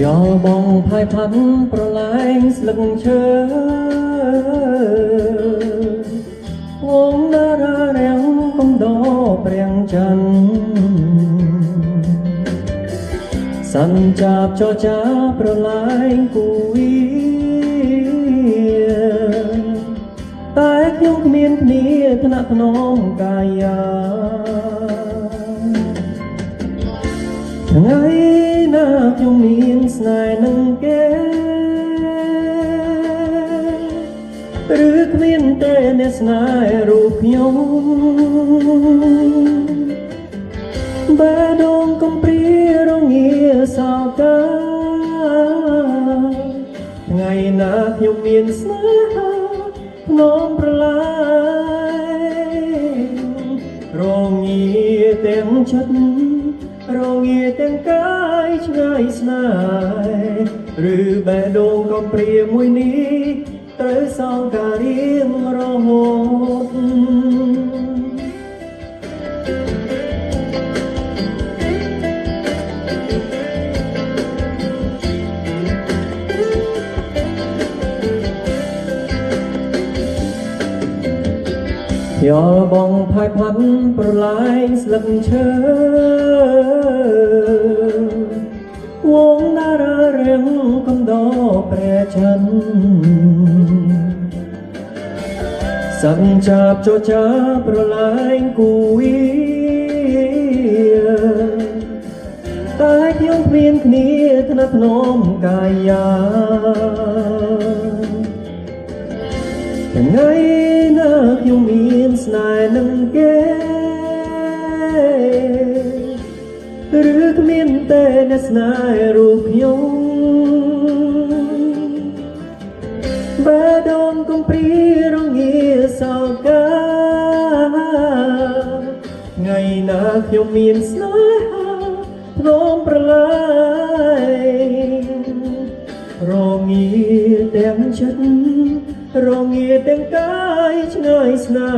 យោបងផាយផាន់ប្រឡែងស្លឹកឈើវងតារារាំងកំដរព្រាំងច័ន្ទសាន់ចាប់ចចាប្រឡែងគូវីតែខ្ញុំគ្មានគ្នាថ្នាក់ថ្នមកាយាថ្ងៃណាខ្ញុំមានស្នេហ៍នឹងគេឬគ្មានទេអ្នកស្នេហ៍រូបខ្ញុំបែដងកំព្រារងាសោកាថ្ងៃណាខ្ញុំមានស្នេហាភ្នំប្រឡាយរងាទាំងចិត្តរងាទាំងកាយឆ្ងាយស្នេហ៍ឬបែដងកំព្រាមួយនេះត្រូវសងការរៀងរហូតយោបងផាយផាន់ប្រឡាយស្លឹកឈើវងតារារាំងកំដរព្រះច័ន្ទសាន់ចាប់ចចាប្រឡាយគូវីតែខ្ញុំគ្មានគ្នាថ្នាក់ថ្នមកាយាថ្ងៃណាខ្ញុំមានស្នេហ៍នឹងគេឬគ្មានទេអ្នកស្នេហ៍រូបខ្ញុំបែដងកំព្រារងាសោកាថ្ងៃណាខ្ញុំមានស្នេហាភ្នំប្រឡាយរងាទាំងចិត្តរងាទាំងកាយឆ្ងាយស្នេ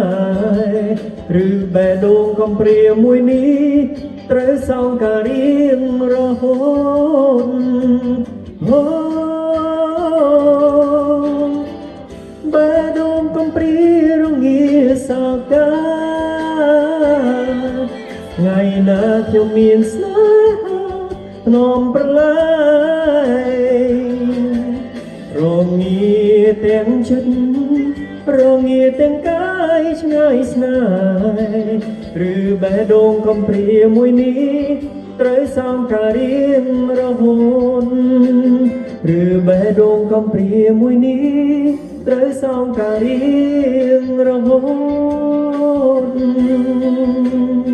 ហ៍ឬបែដងកំព្រាមួយនេះត្រូវសងការរៀងរហូតបែដងកំព្រារងាសោកាថ្ងៃណាខ្ញុំមានស្នេហាភ្នំប្រឡាយរងាទាំងចិត្តរងាទាំងកាយឆ្ងាយស្នេហ៍ឬបែដងកំព្រាមួយនេះត្រូវសងការរៀងរហូតឬបែដងកំព្រាមួយនេះត្រូវសងការរៀងរហូត